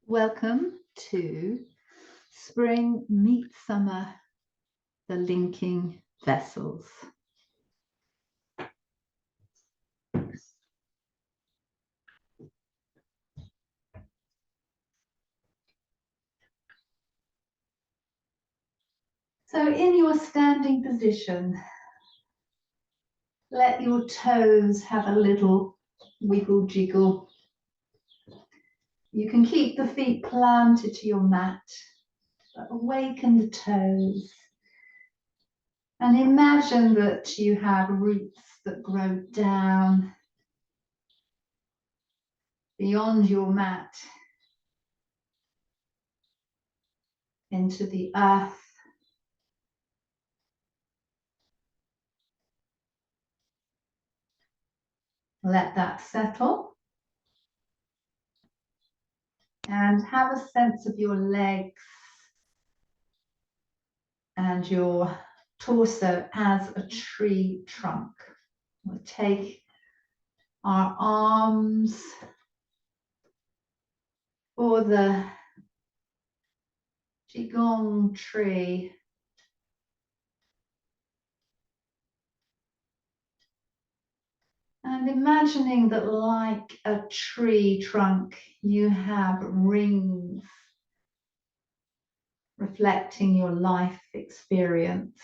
Welcome to Spring Meets Summer, the linking vessels. So in your standing position, let your toes have a little wiggle jiggle. You can keep the feet planted to your mat, but awaken the toes. And imagine that you have roots that grow down beyond your mat into the earth. Let that settle. And have a sense of your legs and your torso as a tree trunk. We'll take our arms for the qigong tree. And imagining that like a tree trunk, you have rings reflecting your life experience.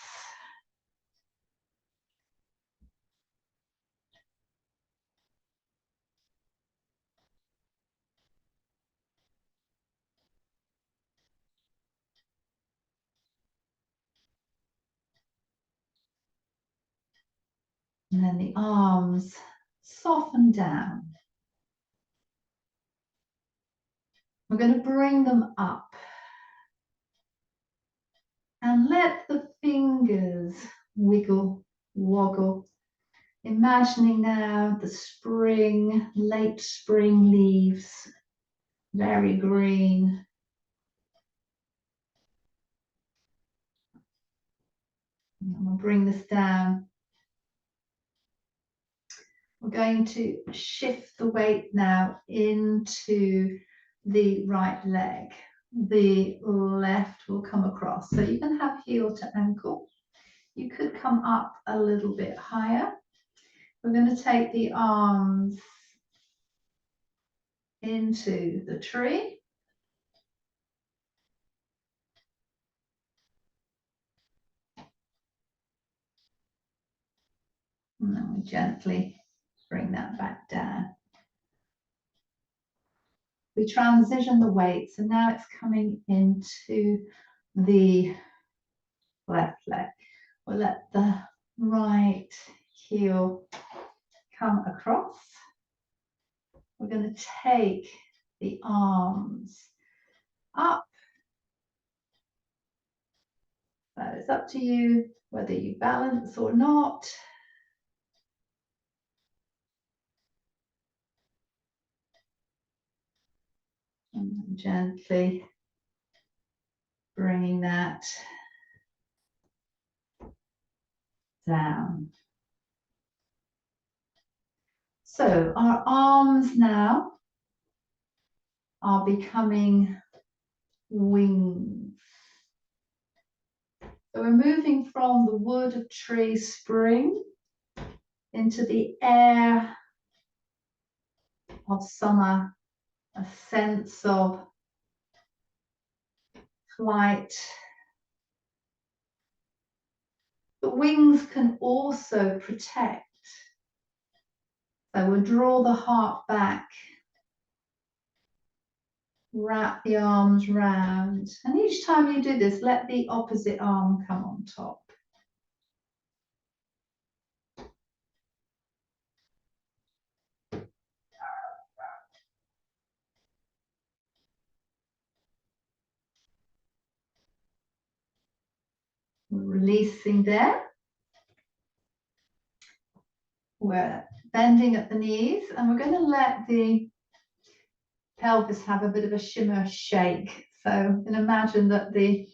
And then the arms soften down. We're going to bring them up. And let the fingers wiggle, woggle. Imagining now the spring, late spring leaves, very green. I'm going to bring this down. We're going to shift the weight now into the right leg. The left will come across. So you can have heel to ankle. You could come up a little bit higher. We're going to take the arms into the tree. And then we gently bring that back down. We transition the weight, so now it's coming into the left leg. We'll let the right heel come across. We're going to take the arms up. So it's up to you whether you balance or not. And gently bringing that down. So our arms now are becoming wings. So we're moving from the wood of tree spring into the air of summer, a sense of flight. The wings can also protect. So we'll draw the heart back, wrap the arms round, and each time you do this, let the opposite arm come on top. We're releasing there. We're bending at the knees, and we're going to let the pelvis have a bit of a shimmer shake. So you can imagine that the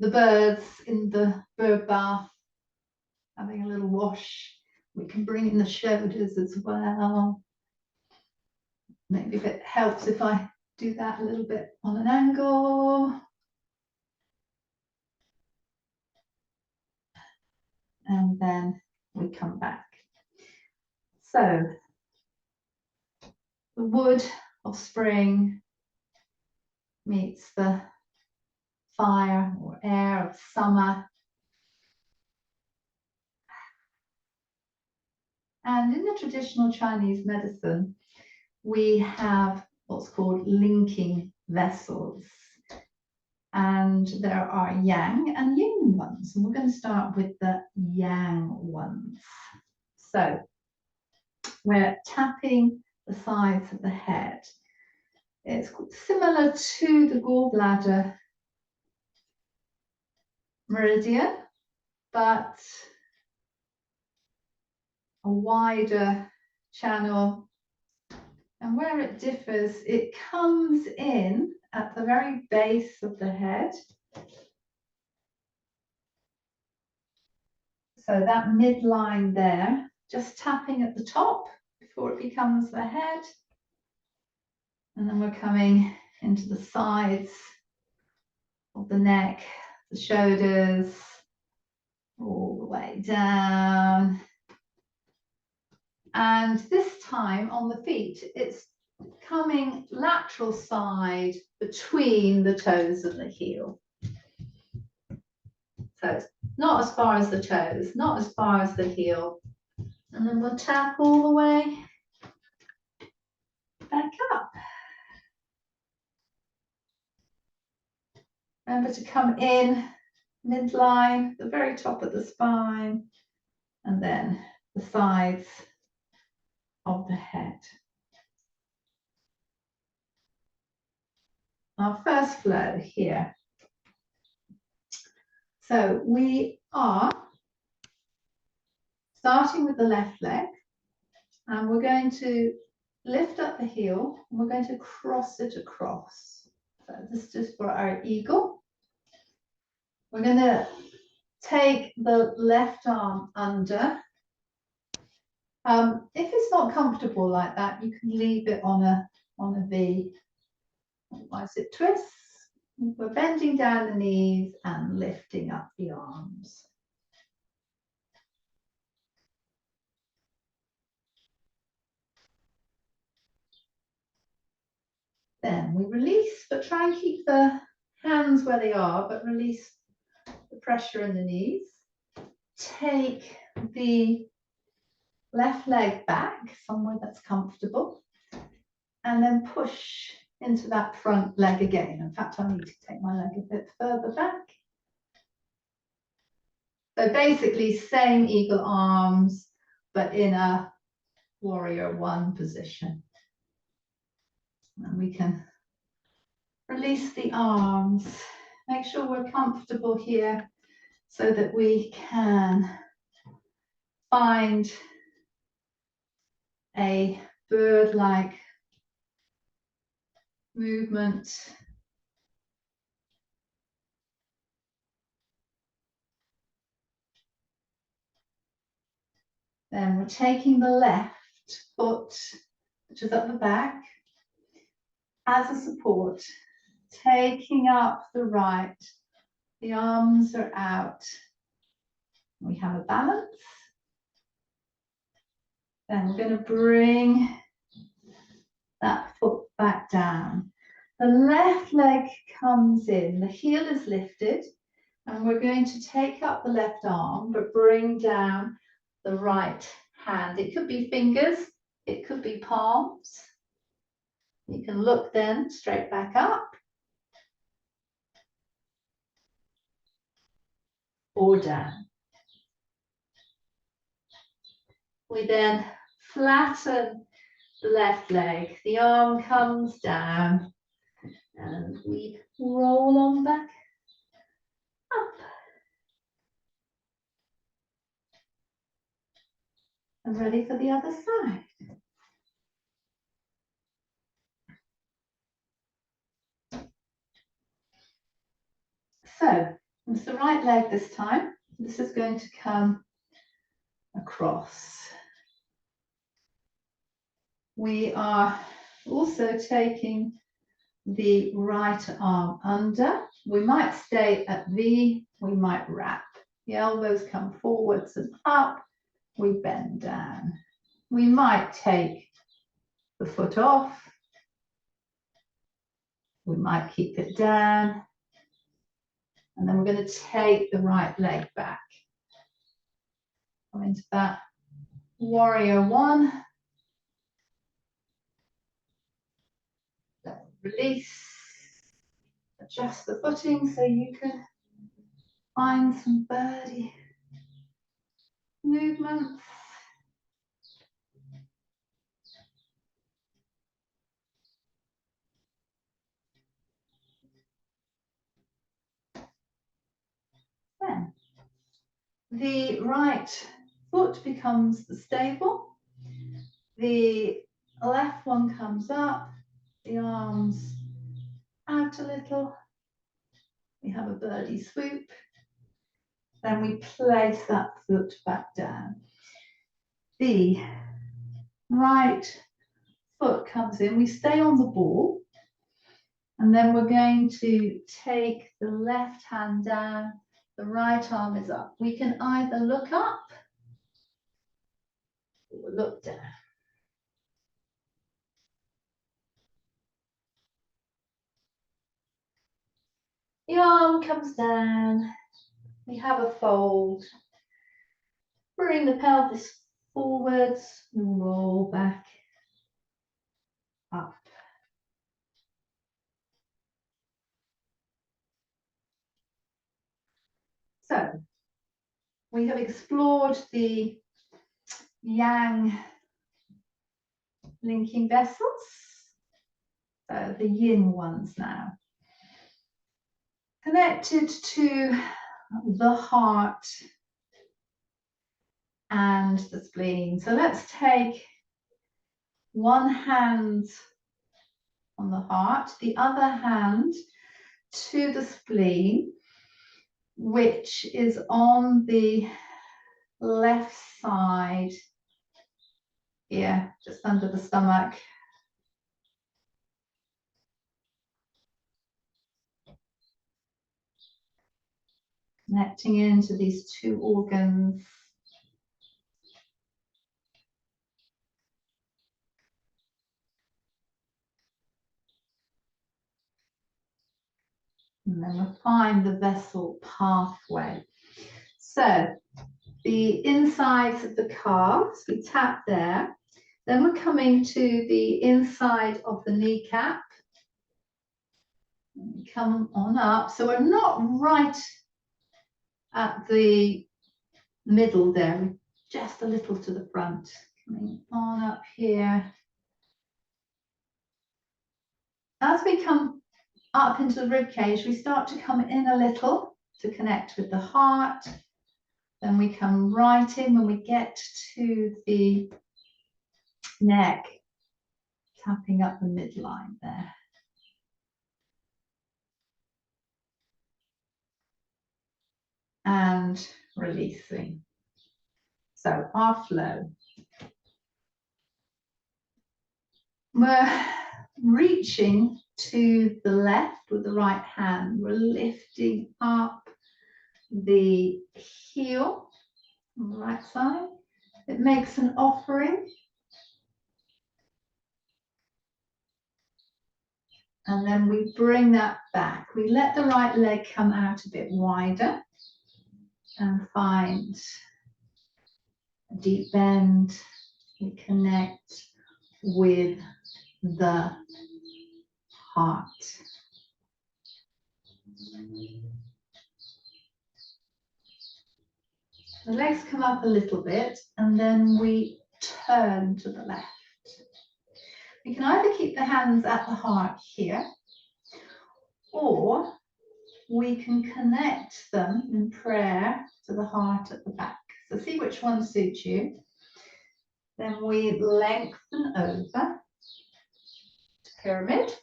birds in the bird bath having a little wash. We can bring in the shoulders as well. Maybe if it helps if I do that a little bit on an angle. And then we come back. So the wood of spring meets the fire or air of summer. And in the traditional Chinese medicine, we have what's called linking vessels. And there are yang and yin ones. And we're going to start with the yang ones. So we're tapping the sides of the head. It's similar to the gallbladder meridian, but a wider channel. And where it differs, it comes in at the very base of the head. So that midline there, just tapping at the top before it becomes the head. And then we're coming into the sides of the neck, the shoulders, all the way down. And this time on the feet, it's coming lateral side between the toes and the heel. So it's not as far as the toes, not as far as the heel. And then we'll tap all the way back up. Remember to come in midline, the very top of the spine, and then the sides of the head. Our first flow here. So we are starting with the left leg, and we're going to lift up the heel, and we're going to cross it across. So this is just for our eagle. We're going to take the left arm under. If it's not comfortable like that, you can leave it on a V. Otherwise it twists. We're bending down the knees and lifting up the arms. Then we release, but try and keep the hands where they are, but release the pressure in the knees. Take the left leg back somewhere that's comfortable, and then push into that front leg again. In fact, I need to take my leg a bit further back. So basically same eagle arms, but in a warrior one position. And we can release the arms. Make sure we're comfortable here so that we can find a bird-like movement. Then we're taking the left foot, which is at the back, as a support, taking up the right. The arms are out. We have a balance. Then we're going to bring that foot back down. The left leg comes in, the heel is lifted, and we're going to take up the left arm, but bring down the right hand. It could be fingers, it could be palms. You can look then straight back up or down. We then flatten the left leg, the arm comes down, and we roll on back up. And ready for the other side. So it's the right leg this time. This is going to come across. We are also taking the right arm under. We might stay at V, we might wrap. The elbows come forwards and up, we bend down. We might take the foot off, we might keep it down, and then we're going to take the right leg back. Come into that warrior one. Then release. Adjust the footing so you can find some birdie movements. Then the right foot becomes the stable. The left one comes up, the arms out a little. We have a birdie swoop. Then we place that foot back down. The right foot comes in, we stay on the ball, and then we're going to take the left hand down, the right arm is up. We can either look up or look down. The arm comes down, we have a fold, bring the pelvis forwards, and roll back up. So we have explored the yang linking vessels, so the yin ones now. Connected to the heart and the spleen. So let's take one hand on the heart, the other hand to the spleen, which is on the left side here, just under the stomach. Connecting into these two organs. And then we'll find the vessel pathway. So the insides of the calves, we tap there. Then we're coming to the inside of the kneecap. Come on up. So we're not right at the middle there, just a little to the front. Coming on up here. As we come up into the rib cage, we start to come in a little to connect with the heart. Then we come right in when we get to the neck, tapping up the midline there. And releasing. So our flow. We're reaching to the left with the right hand. We're lifting up the heel on the right side. It makes an offering. And then we bring that back. We let the right leg come out a bit wider and find a deep bend. We connect with the heart. The legs come up a little bit and then we turn to the left. We can either keep the hands at the heart here, or we can connect them in prayer to the heart at the back. So see which one suits you. Then we lengthen over to pyramid.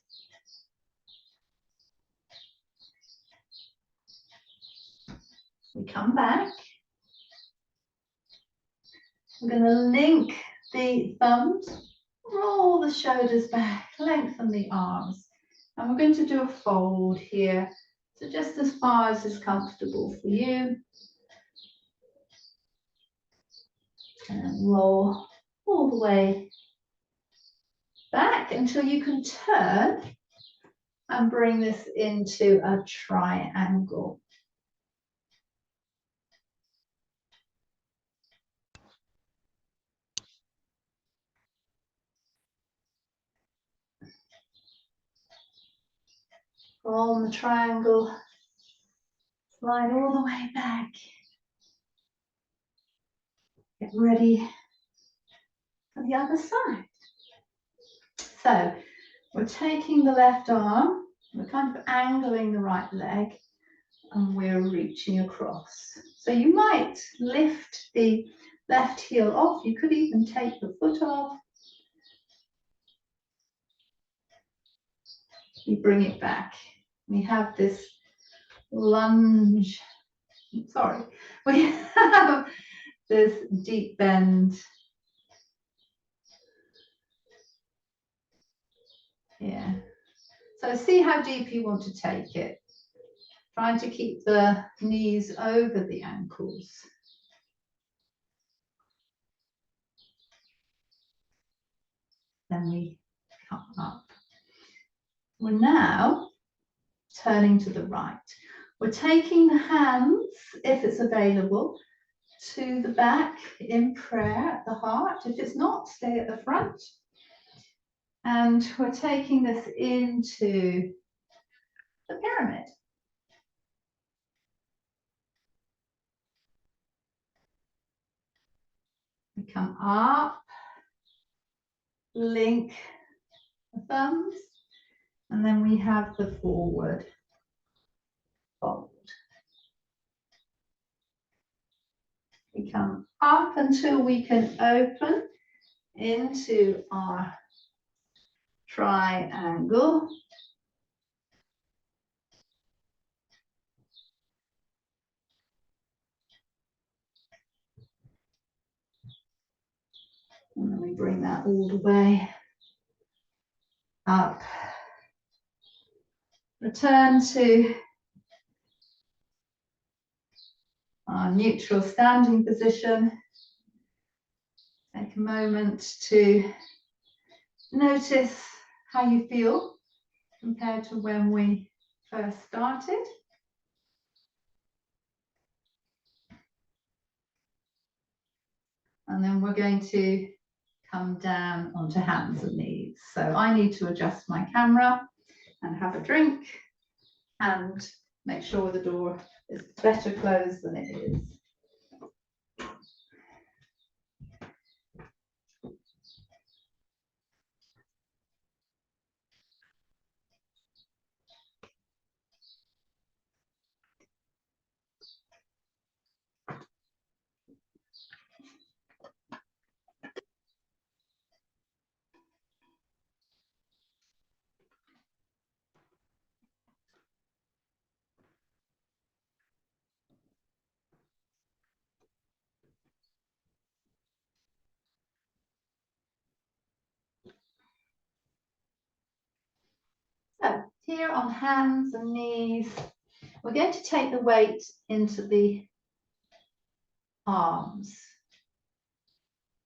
We come back. We're going to link the thumbs, roll the shoulders back, lengthen the arms. And we're going to do a fold here. So just as far as is comfortable for you. And roll all the way back until you can turn and bring this into a triangle. Roll the triangle, slide all the way back. Get ready for the other side. So we're taking the left arm, we're kind of angling the right leg, and we're reaching across. So you might lift the left heel off. You could even take the foot off. You bring it back. We have this lunge. Sorry. We have this deep bend. Yeah. So see how deep you want to take it. Trying to keep the knees over the ankles. Then we come up. We're now turning to the right. We're taking the hands, if it's available, to the back in prayer at the heart. If it's not, stay at the front. And we're taking this into the pyramid. We come up, link the thumbs, and then we have the forward fold. We come up until we can open into our triangle. And then we bring that all the way up. Return to our neutral standing position. Take a moment to notice how you feel compared to when we first started. And then we're going to come down onto hands and knees. So I need to adjust my camera and have a drink and make sure the door is better closed than it is. So here on hands and knees, we're going to take the weight into the arms.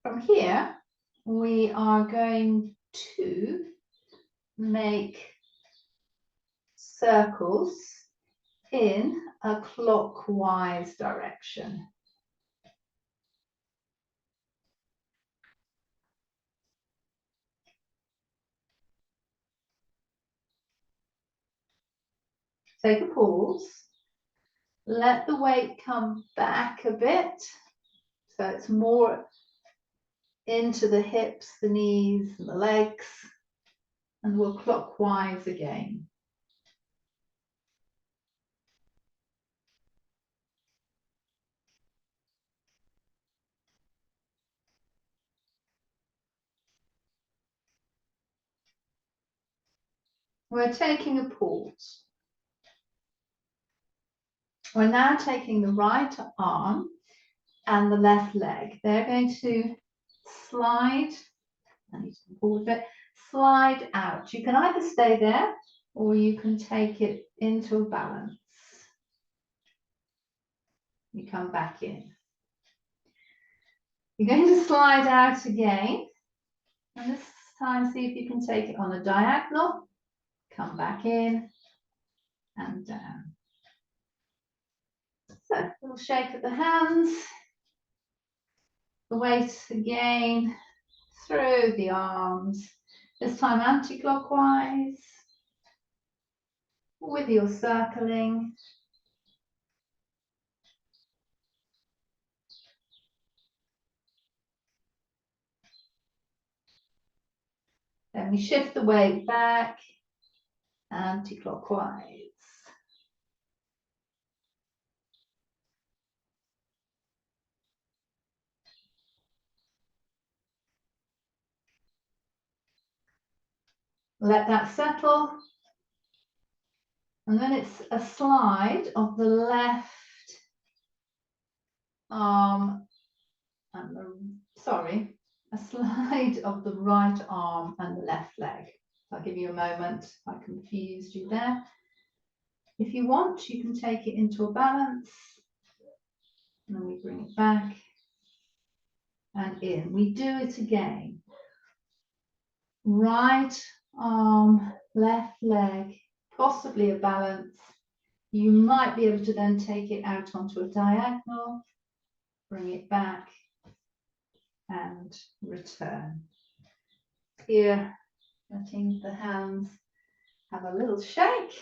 From here, we are going to make circles in a clockwise direction. Take a pause. Let the weight come back a bit, so it's more into the hips, the knees, and the legs, and we'll clockwise again. We're taking a pause. We're now taking the right arm and the left leg. They're going to slide, I need to pull a bit, slide out. You can either stay there or you can take it into a balance. You come back in. You're going to slide out again, and this time see if you can take it on a diagonal. Come back in and down. So a little shake of the hands, the weight again through the arms, this time anti-clockwise with your circling. Then we shift the weight back, anti-clockwise. Let that settle. And then it's a slide of the left arm and a slide of the right arm and the left leg. I'll give you a moment. I confused you there. If you want, you can take it into a balance. And then we bring it back and in. We do it again. Right arm, left leg, possibly a balance. You might be able to then take it out onto a diagonal, bring it back and return. Here, letting the hands have a little shake.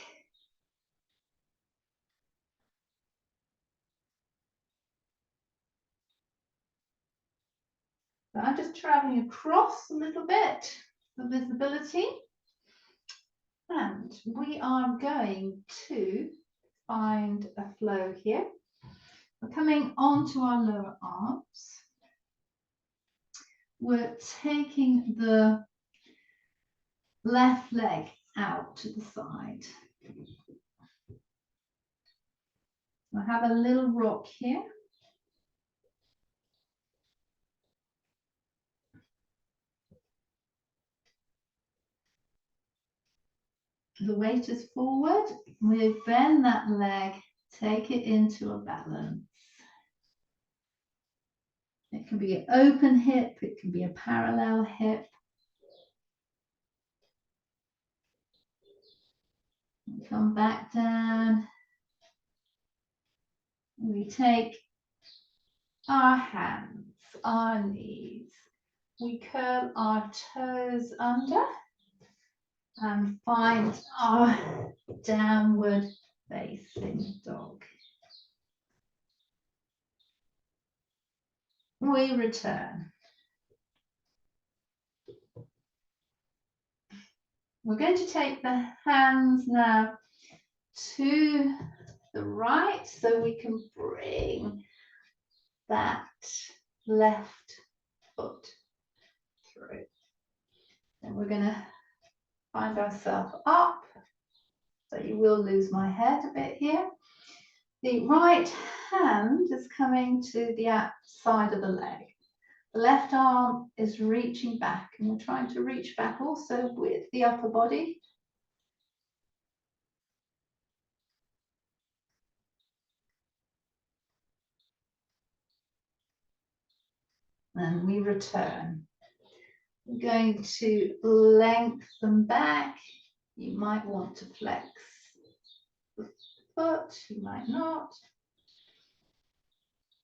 So I'm just traveling across a little bit for visibility. And we are going to find a flow here. We're coming onto our lower arms. We're taking the left leg out to the side. I have a little rock here. The weight is forward. We bend that leg, take it into a balance. It can be an open hip, it can be a parallel hip. Come back down. We take our hands, our knees. We curl our toes under and find our downward facing dog. We return. We're going to take the hands now to the right so we can bring that left foot through. And we're going to find ourselves up. So you will lose my head a bit here. The right hand is coming to the outside of the leg. The left arm is reaching back, and we're trying to reach back also with the upper body. And we return. We're going to lengthen back. You might want to flex the foot, you might not.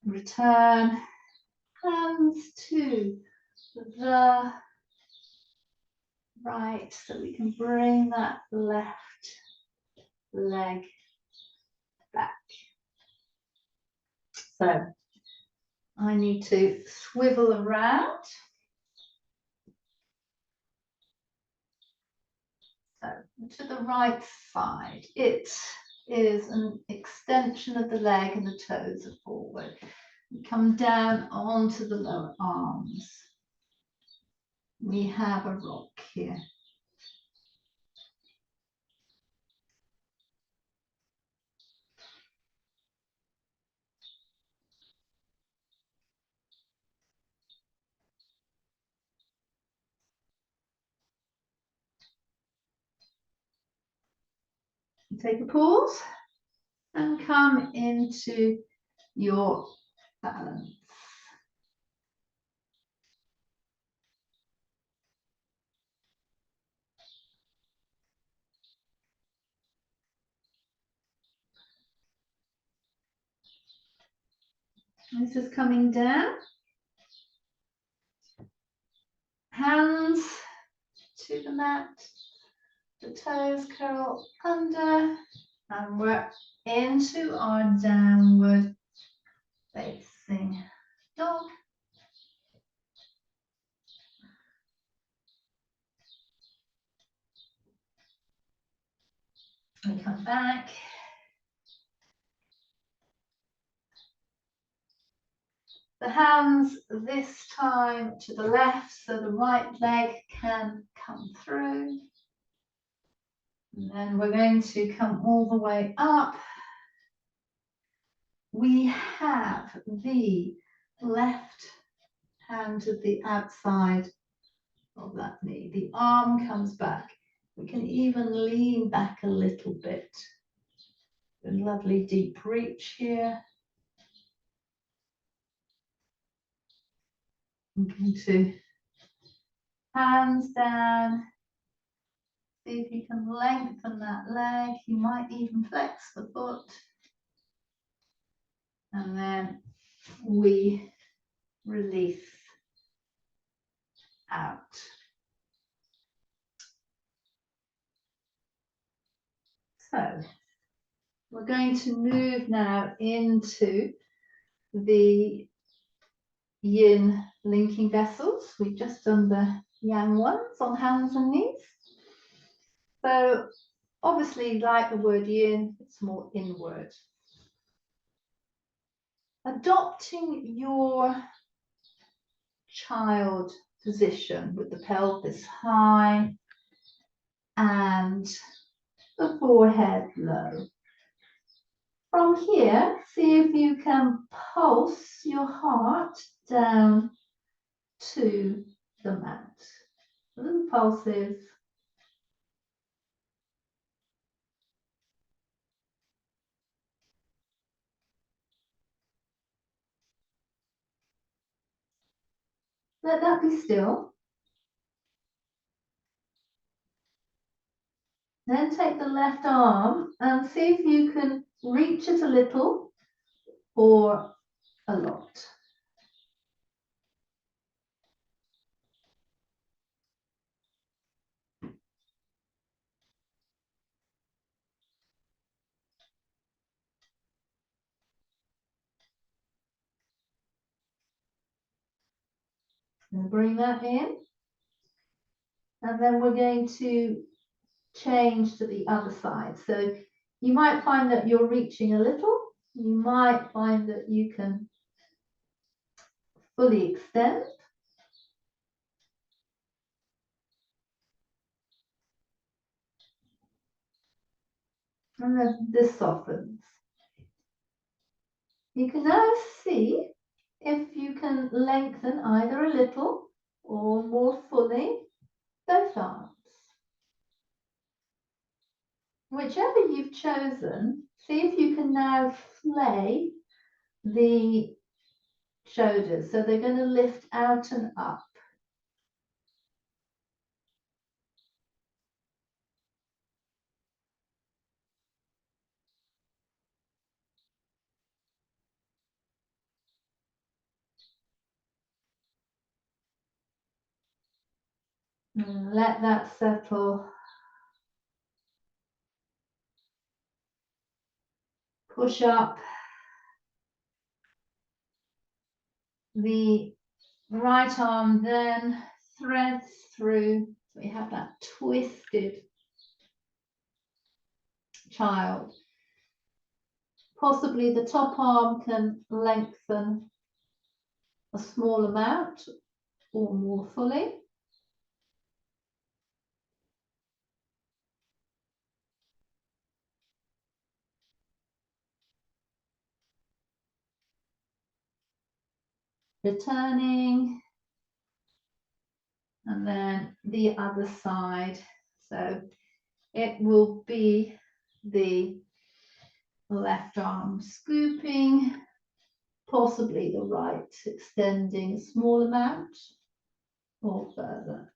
Return. Hands to the right so we can bring that left leg back. So I need to swivel around. So to the right side, it is an extension of the leg and the toes are forward. We come down onto the lower arms. We have a rock here. Take a pause and come into your balance. This is coming down. Hands to the mat, the toes curl under, and we're into our downward facing dog. We come back. The hands this time to the left so the right leg can come through. And then we're going to come all the way up. We have the left hand to the outside of that knee. The arm comes back. We can even lean back a little bit. A lovely deep reach here. I'm going to hands down. See if you can lengthen that leg. You might even flex the foot. And then we release out. So we're going to move now into the yin linking vessels. We've just done the yang ones on hands and knees. So obviously, like the word yin, it's more inward. Adopting your child position with the pelvis high and the forehead low. From here, see if you can pulse your heart down to the mat. Little pulses. Let that be still. Then take the left arm and see if you can reach it a little or a lot. And bring that in. And then we're going to change to the other side. So you might find that you're reaching a little. You might find that you can fully extend. And then this softens. You can now see if you can lengthen either a little or more fully both arms. Whichever you've chosen, see if you can now flay the shoulders. So they're going to lift out and up. And let that settle. Push up. The right arm then threads through. So we have that twisted child. Possibly the top arm can lengthen a small amount or more fully. Returning, and then the other side. So it will be the left arm scooping, possibly the right extending a small amount or further.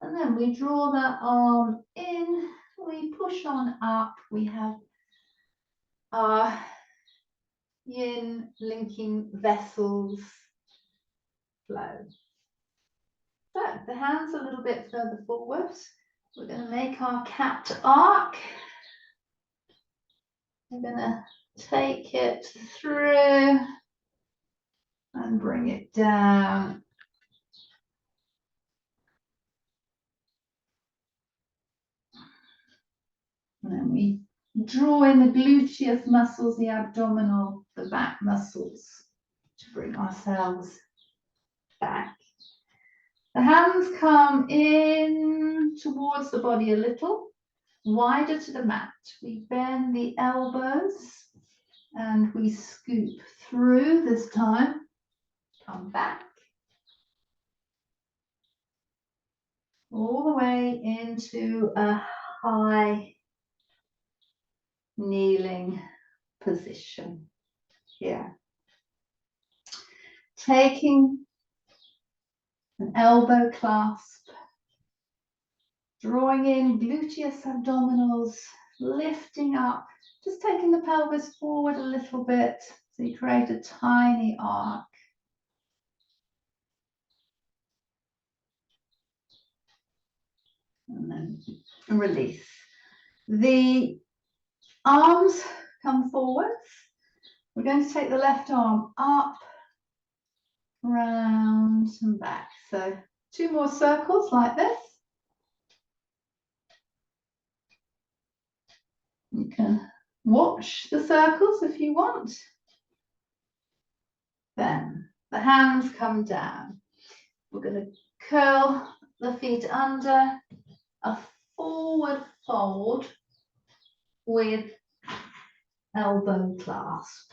And then we draw that arm in, we push on up, we have our yin linking vessels flow. So the hands a little bit further forward. We're going to make our cat arc. We're going to take it through and bring it down. And then we draw in the gluteus muscles, the abdominal, the back muscles to bring ourselves back. The hands come in towards the body a little, wider to the mat. We bend the elbows and we scoop through this time. Come back. All the way into a high kneeling position here. Taking an elbow clasp, drawing in gluteus abdominals, lifting up, just taking the pelvis forward a little bit so you create a tiny arc. And then release. The arms come forwards. We're going to take the left arm up, round and back. So 2 more circles like this. You can watch the circles if you want. Then the hands come down. We're going to curl the feet under a forward fold with elbow clasp.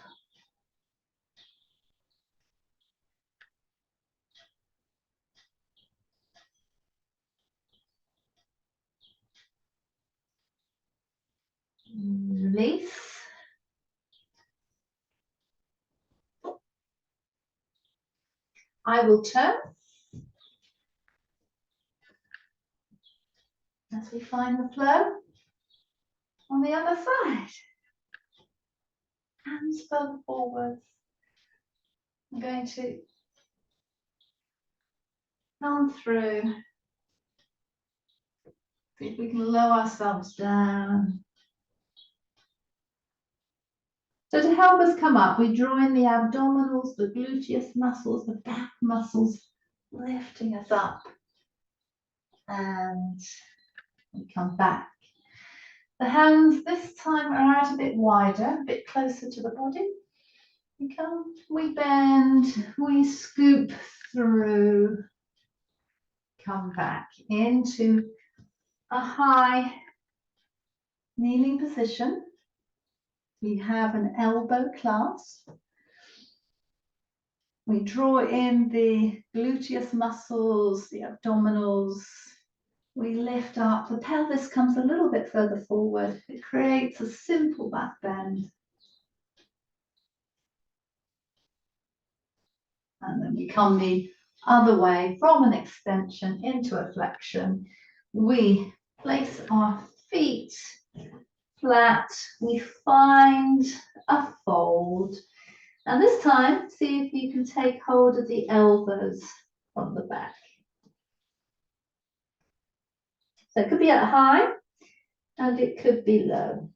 Release. I will turn as we find the flow on the other side. Hands further forwards. I'm going to come through. See if we can lower ourselves down. So to help us come up, we draw in the abdominals, the gluteus muscles, the back muscles, lifting us up. And we come back. The hands this time are out a bit wider, a bit closer to the body. We come, we bend, we scoop through, come back into a high kneeling position. We have an elbow clasp. We draw in the gluteus muscles, the abdominals. We lift up, the pelvis comes a little bit further forward. It creates a simple back bend. And then we come the other way from an extension into a flexion. We place our feet flat. We find a fold. And this time, see if you can take hold of the elbows from the back. So it could be at high and it could be low.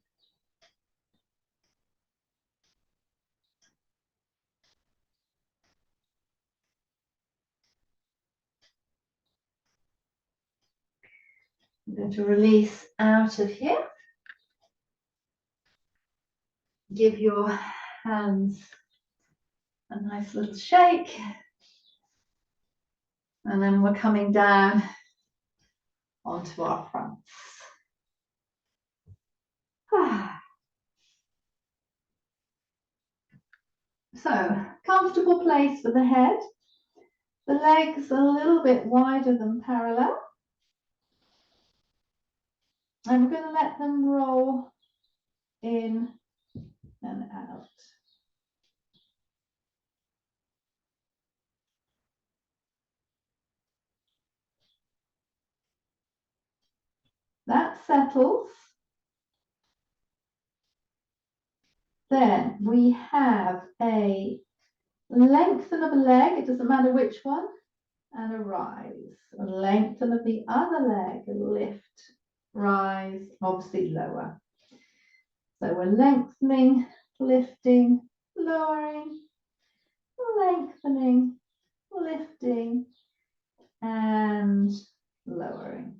I'm going to release out of here. Give your hands a nice little shake. And then we're coming down onto our fronts. So, comfortable place for the head. The legs a little bit wider than parallel. And we're going to let them roll in and out. That settles. Then we have a lengthen of a leg, it doesn't matter which one, and a rise. A lengthen of the other leg, a lift, rise, obviously lower. So we're lengthening, lifting, lowering, lengthening, lifting, and lowering.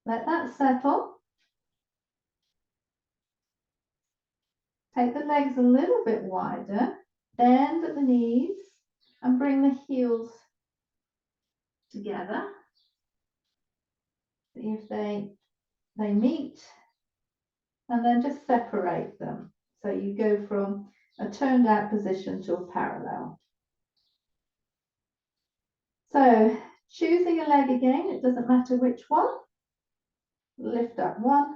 Let that settle. Take the legs a little bit wider, bend at the knees, and bring the heels together. See if they meet, and then just separate them. So you go from a turned out position to a parallel. So choosing a leg again, it doesn't matter which one. Lift up 1,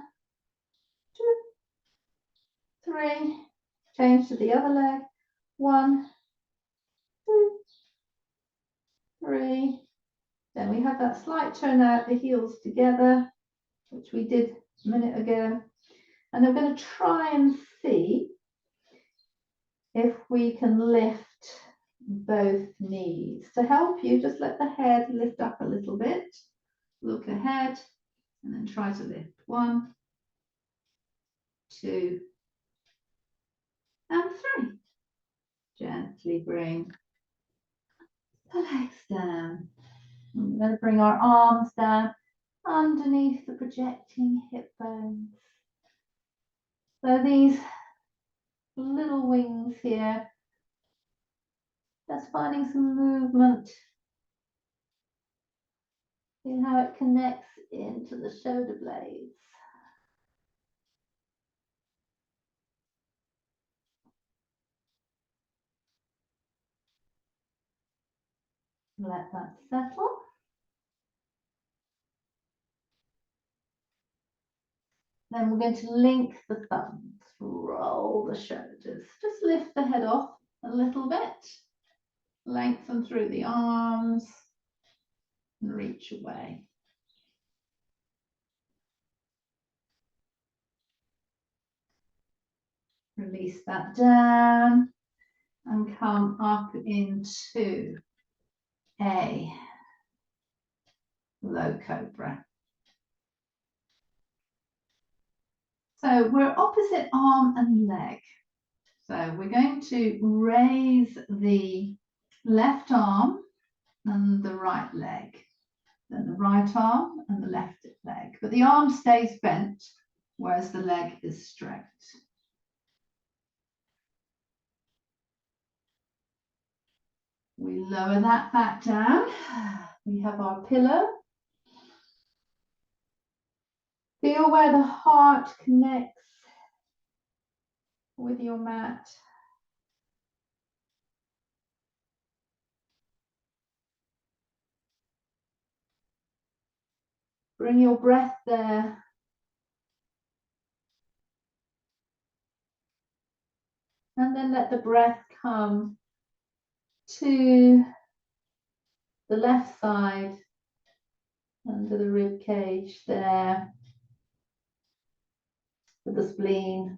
2, 3, change to the other leg, 1, 2, 3. Then we have that slight turn out, the heels together, which we did a minute ago. And I'm going to try and see if we can lift both knees. To help you, just let the head lift up a little bit. Look ahead and then try to lift. 1, 2, and 3. Gently bring the legs down. We're going to bring our arms down underneath the projecting hip bones. So these little wings here, just finding some movement. See how it connects into the shoulder blades. Let that settle. Then we're going to link the thumbs, roll the shoulders. Just lift the head off a little bit. Lengthen through the arms and reach away. Release that down and come up into a low cobra. So we're opposite arm and leg. So we're going to raise the left arm and the right leg, then the right arm and the left leg. But the arm stays bent, whereas the leg is straight. We lower that back down. We have our pillow. Feel where the heart connects with your mat. Bring your breath there. And then let the breath come to the left side, under the rib cage there, with the spleen.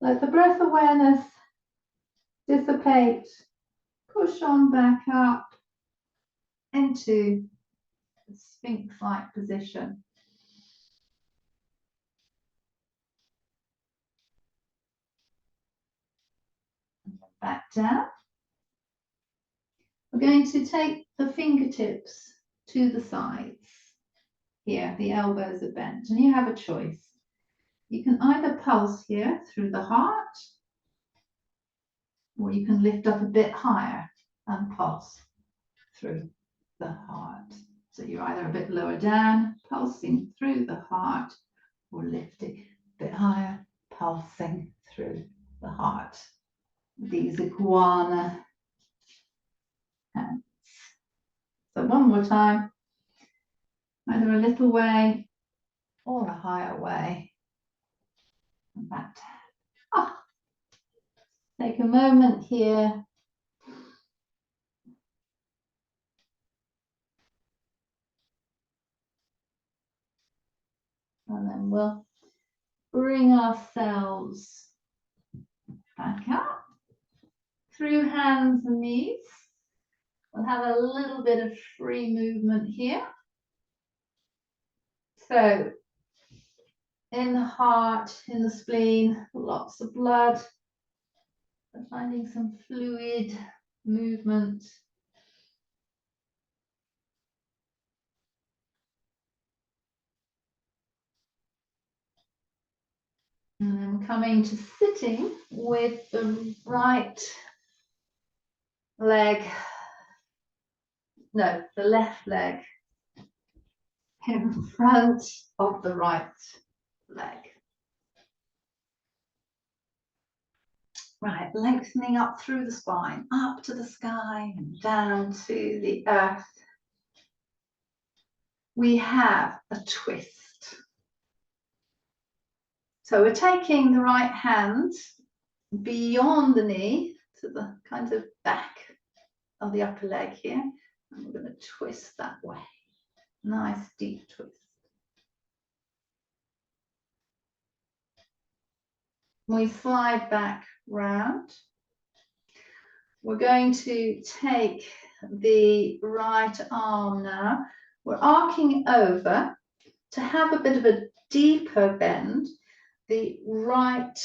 Let the breath awareness dissipate, push on back up into the Sphinx-like position. back down. We're going to take the fingertips to the sides. Here, the elbows are bent, and you have a choice. You can either pulse here through the heart, or you can lift up a bit higher and pulse through the heart. So you're either a bit lower down, pulsing through the heart, or lifting a bit higher, pulsing through the heart. These iguana hands. So one more time, either a little way or a higher way. And back down. Take a moment here. And then we'll bring ourselves back up through hands and knees. We'll have a little bit of free movement here. So in the heart, in the spleen, lots of blood. We're finding some fluid movement. And then coming to sitting with the right leg, no, the left leg in front of the right leg. Right, lengthening up through the spine, up to the sky and down to the earth. We have a twist. So we're taking the right hand beyond the knee to the kind of back of the upper leg here, and we're going to twist that way. Nice deep twist. We slide back round. We're going to take the right arm now. We're arcing over to have a bit of a deeper bend. The right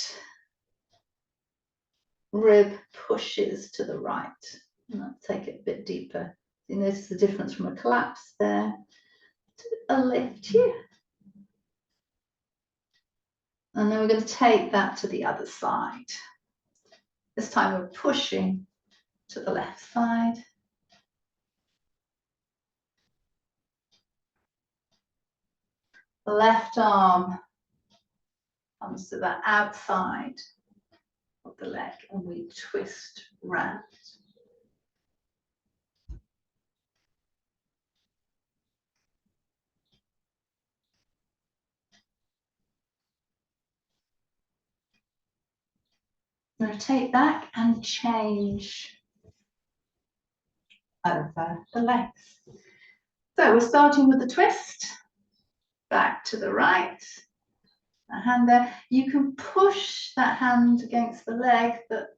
rib pushes to the right. And I'll take it a bit deeper. You notice the difference from a collapse there to a lift here. And then we're going to take that to the other side. This time we're pushing to the left side. The left arm comes to the outside of the leg and we twist round. Rotate back and change over the legs. So we're starting with the twist, back to the right, that hand there. You can push that hand against the leg, that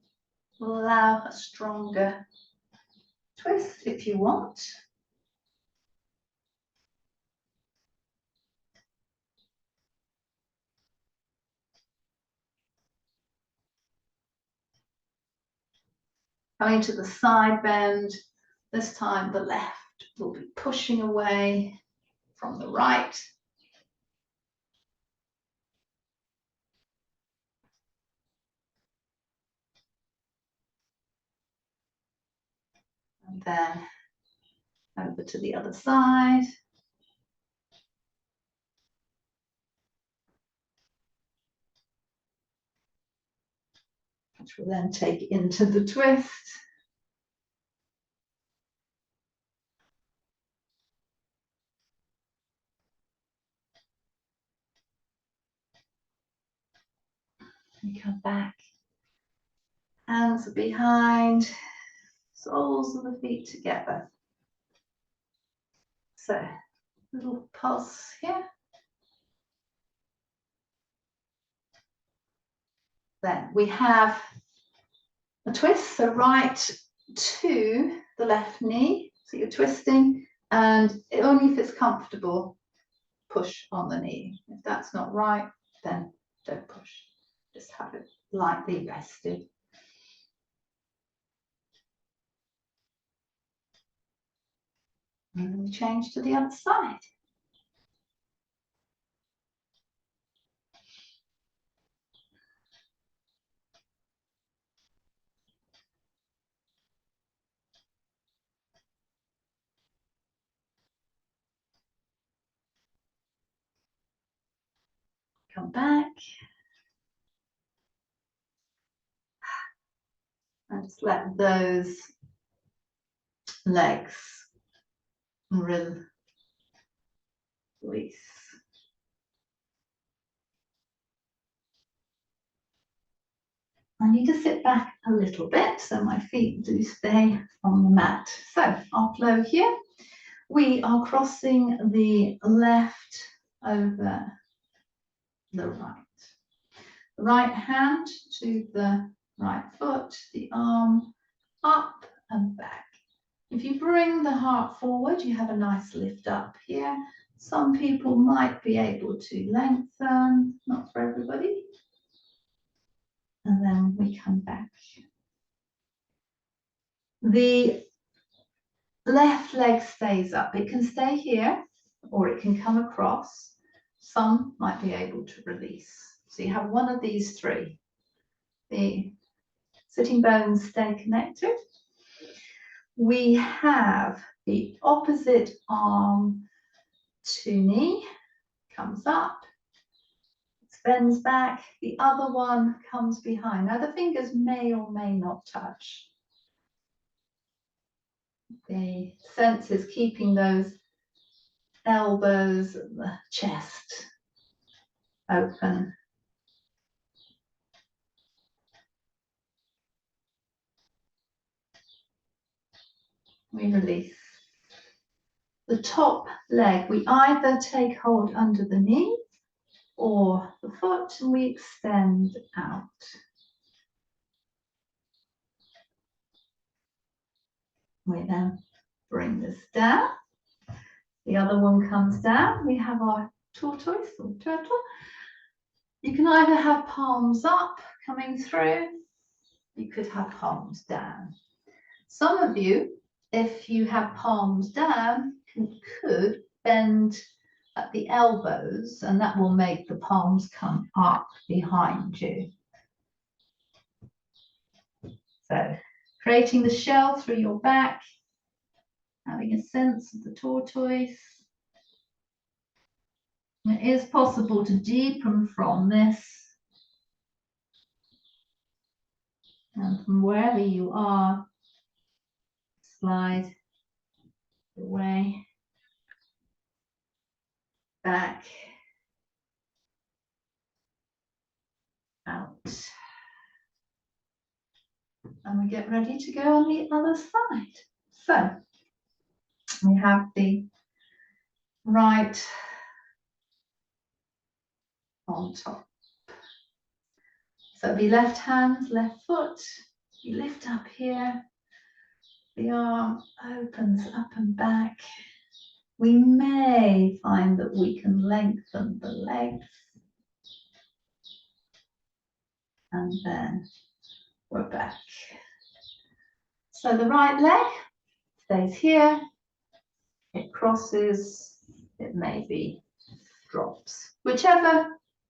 will allow a stronger twist if you want. Coming to the side bend, this time the left will be pushing away from the right. And then over to the other side. Which will then take into the twist. And come back. Hands are behind, soles of the feet together. So, little pulse here. Then we have a twist, so right to the left knee. So you're twisting, and only if it's comfortable, push on the knee. If that's not right, then don't push. Just have it lightly rested. And we change to the other side. Come back. And just let those legs release. I need to sit back a little bit so my feet do stay on the mat. So our flow here, we are crossing the left over the right. The right hand to the right foot, the arm up and back. If you bring the heart forward, you have a nice lift up here. Some people might be able to lengthen, not for everybody. And then we come back. The left leg stays up. It can stay here or it can come across. Some might be able to release. So you have one of these three. The sitting bones stay connected. We have the opposite arm to knee, comes up, extends back, the other one comes behind. Now the fingers may or may not touch. The sense is keeping those elbows and the chest open. We release. The top leg, we either take hold under the knee or the foot and we extend out. We then bring this down. The other one comes down. We have our tortoise or turtle. You can either have palms up coming through. You could have palms down. Some of you, if you have palms down, could bend at the elbows and that will make the palms come up behind you. So creating the shell through your back, having a sense of the tortoise. It is possible to deepen from this. And from wherever you are, slide away, back, out. And we get ready to go on the other side. So we have the right on top. So the left hand, left foot, you lift up here, the arm opens up and back. We may find that we can lengthen the legs. And then we're back. So the right leg stays here, it crosses, it maybe drops. Whichever,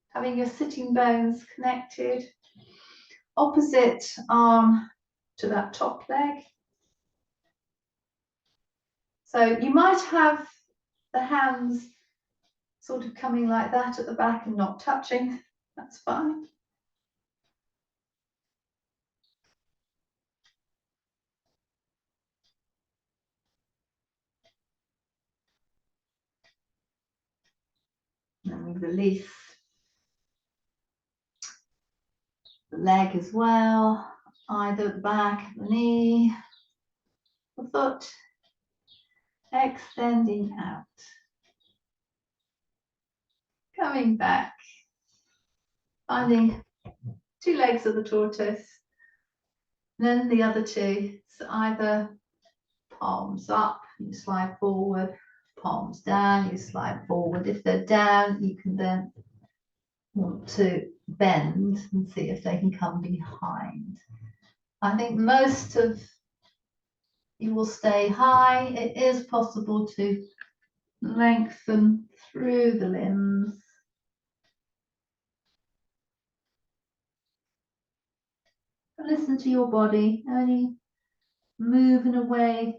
having your sitting bones connected, opposite arm to that top leg. So you might have the hands sort of coming like that at the back and not touching, that's fine. Then we release the leg as well, either at the back, the knee, the foot, extending out. Coming back, finding two legs of the tortoise, then the other two, so either palms up, you slide forward, palms down, you slide forward. If they're down, you can then want to bend and see if they can come behind. I think most of You will stay high. It is possible to lengthen through the limbs. Listen to your body, only move in a way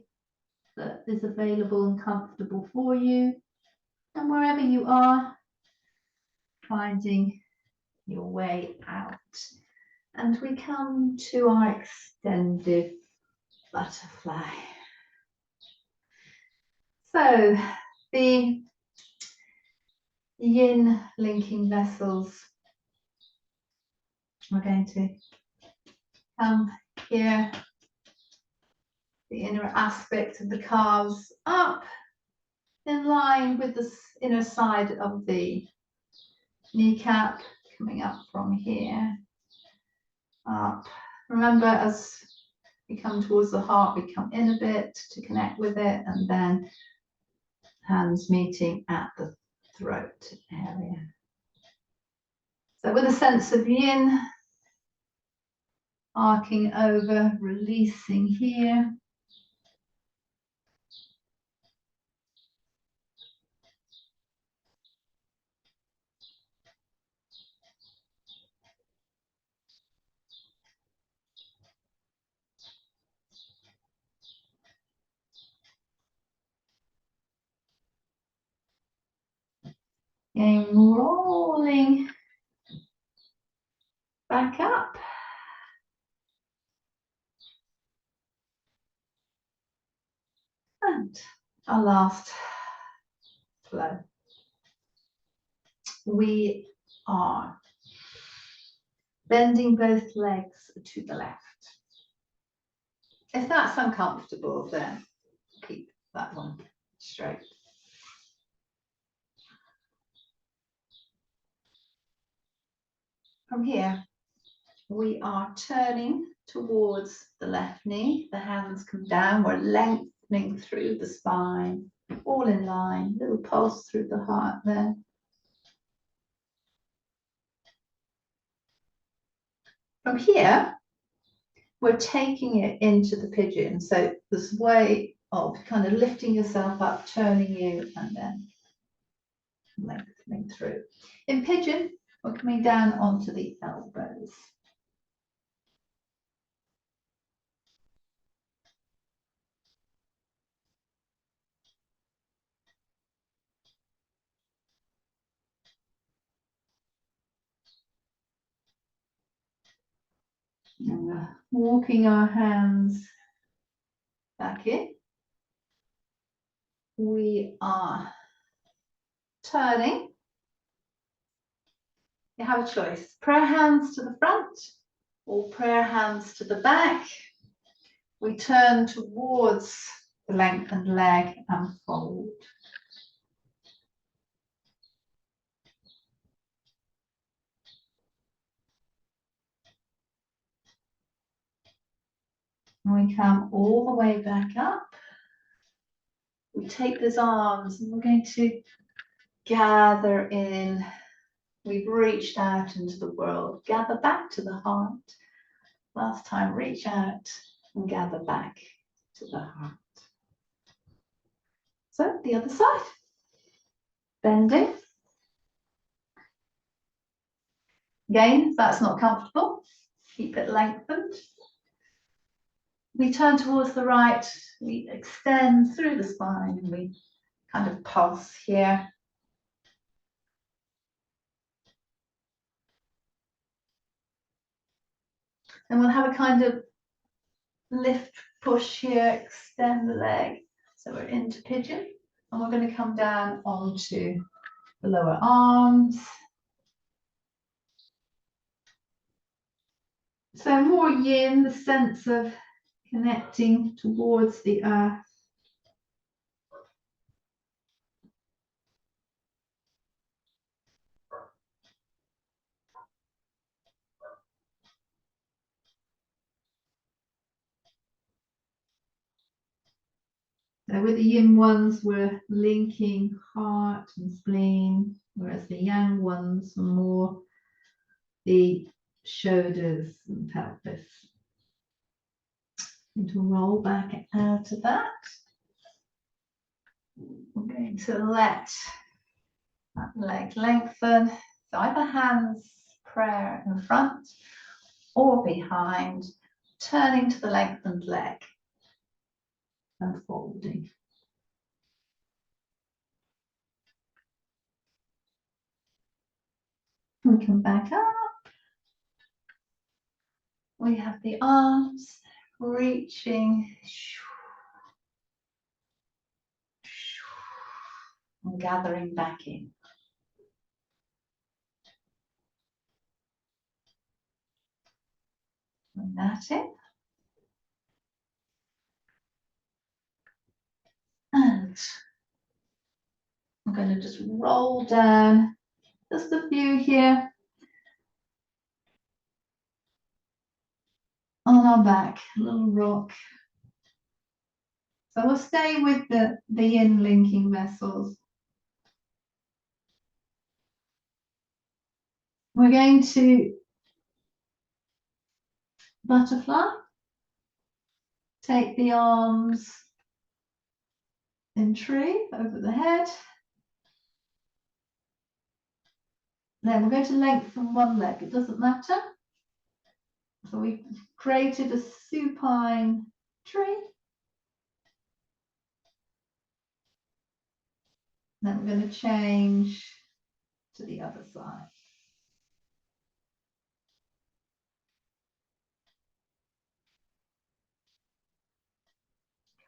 that is available and comfortable for you. And wherever you are, finding your way out. And we come to our extended butterfly. So the yin linking vessels are going to come here, the inner aspect of the calves up in line with the inner side of the kneecap, coming up from here, up. Remember, as we come towards the heart, we come in a bit to connect with it, and then hands meeting at the throat area. So with a sense of yin, arcing over, releasing here. Again, rolling back up. And our last flow. We are bending both legs to the left. If that's uncomfortable, then keep that one straight. From here, we are turning towards the left knee. The hands come down. We're lengthening through the spine, all in line. Little pulse through the heart there. From here, we're taking it into the pigeon. So this way of kind of lifting yourself up, turning you, and then lengthening through. In pigeon, we're coming down onto the elbows. And we're walking our hands back in. We are turning. You have a choice. Prayer hands to the front or prayer hands to the back. We turn towards the lengthened leg and fold. And we come all the way back up. We take those arms and we're going to gather in. We've reached out into the world. Gather back to the heart. Last time, reach out and gather back to the heart. So the other side. Bending. Again, if that's not comfortable, keep it lengthened. We turn towards the right, we extend through the spine, and we kind of pulse here. And we'll have a kind of lift, push here, extend the leg. So we're into pigeon, and we're going to come down onto the lower arms. So more yin, the sense of connecting towards the earth. So with the yin ones, we're linking heart and spleen, whereas the yang ones are more the shoulders and pelvis. And to roll back out of that. We're going to let that leg lengthen. So either hands prayer in front or behind, turning to the lengthened leg and folding. We come back up. We have the arms reaching and gathering back in. Bring that in. And I'm going to just roll down just a few here on our back, a little rock. So we'll stay with the yin linking vessels. We're going to butterfly. Take the arms in tree over the head. Then we're going to lengthen one leg, it doesn't matter. So we've created a supine tree. Then we're going to change to the other side.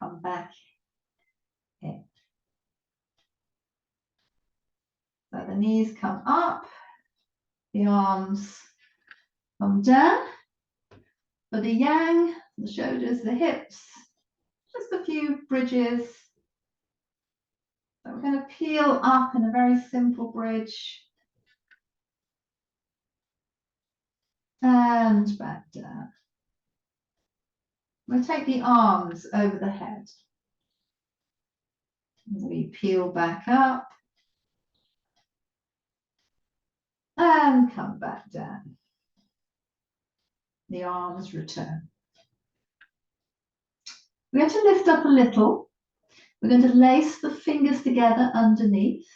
Come back in. So the knees come up, the arms come down. For the yang, the shoulders, the hips, just a few bridges. So we're going to peel up in a very simple bridge. And back down. We'll take the arms over the head. We peel back up. And come back down. The arms return. We're going to lift up a little. We're going to lace the fingers together underneath.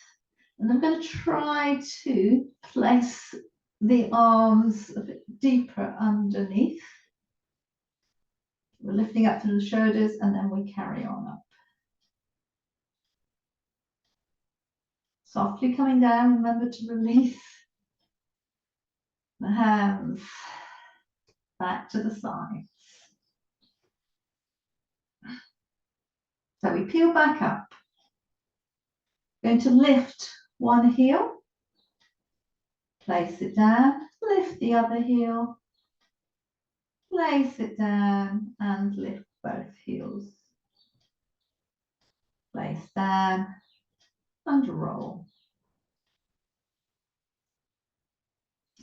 And I'm going to try to place the arms a bit deeper underneath. We're lifting up through the shoulders and then we carry on up. Softly coming down, remember to release the hands back to the sides. So we peel back up. Going to lift one heel, place it down, lift the other heel, place it down and lift both heels. Place down and roll.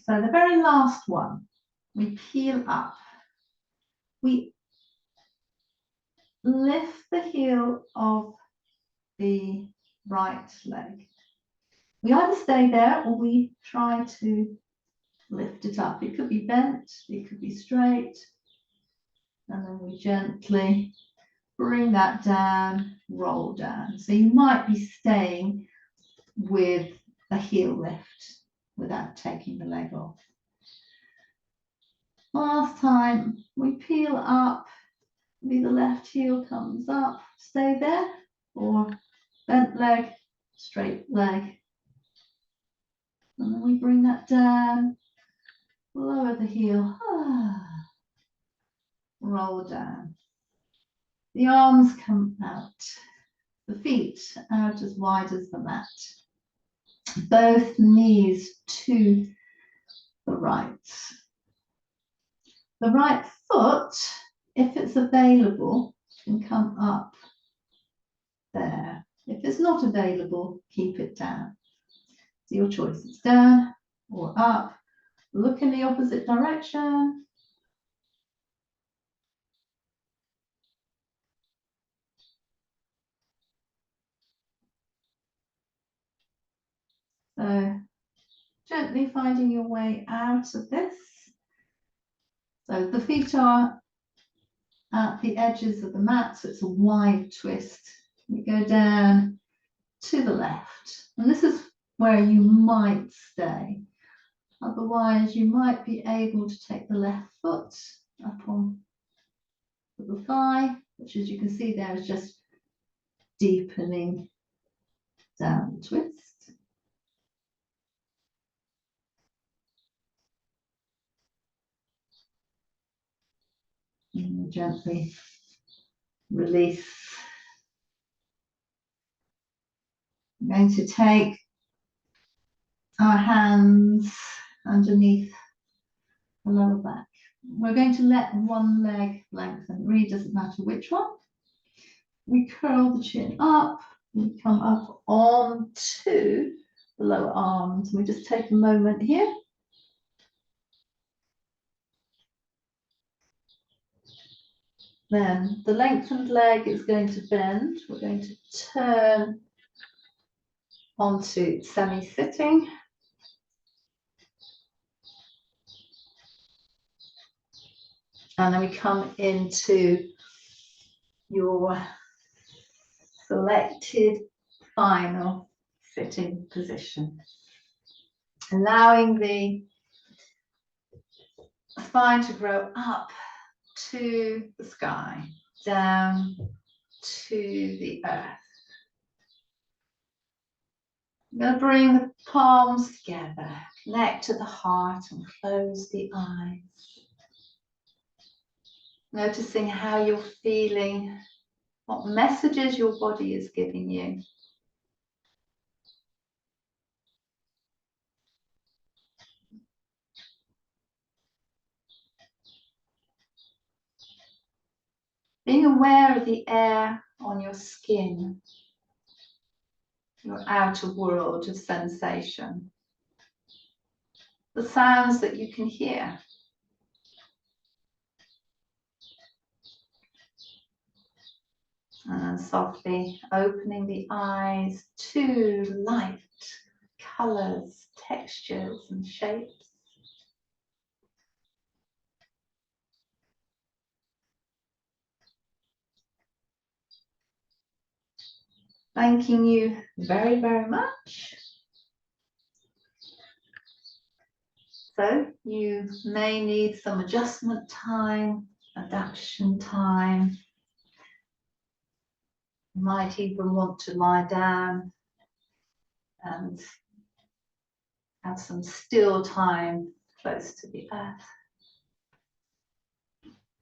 So the very last one, we peel up. We lift the heel of the right leg. We either stay there or we try to lift it up. It could be bent, it could be straight. And then we gently bring that down, roll down. So you might be staying with a heel lift without taking the leg off. Last time, we peel up, maybe the left heel comes up, stay there, or bent leg, straight leg. And then we bring that down, lower the heel, roll down. The arms come out, the feet out as wide as the mat. Both knees to the right. The right foot, if it's available, can come up there. If it's not available, keep it down. It's your choice. It's down or up. Look in the opposite direction. So gently finding your way out of this. So the feet are at the edges of the mat, so it's a wide twist. We go down to the left, and this is where you might stay. Otherwise, you might be able to take the left foot up on the thigh, which, as you can see there, is just deepening down the twist. And gently release. I'm going to take our hands underneath the lower back. We're going to let one leg lengthen. It really doesn't matter which one. We curl the chin up. We come up onto the lower arms. We just take a moment here. Then the lengthened leg is going to bend. We're going to turn onto semi-sitting. And then we come into your selected final sitting position. Allowing the spine to grow up to the sky, down to the earth. I'm going to bring the palms together, connect to the heart and close the eyes. Noticing how you're feeling, what messages your body is giving you. Being aware of the air on your skin, your outer world of sensation. The sounds that you can hear. And softly opening the eyes to light, colours, textures and shapes. Thanking you very, very much. So you may need some adjustment time, adaptation time. You might even want to lie down and have some still time close to the earth.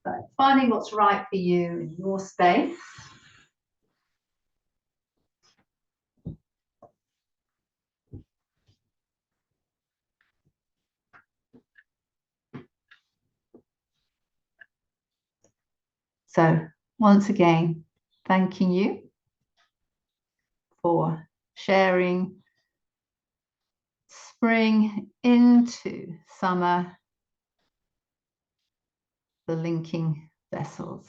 But finding what's right for you in your space. So once again, thanking you for sharing spring into summer, the linking vessels.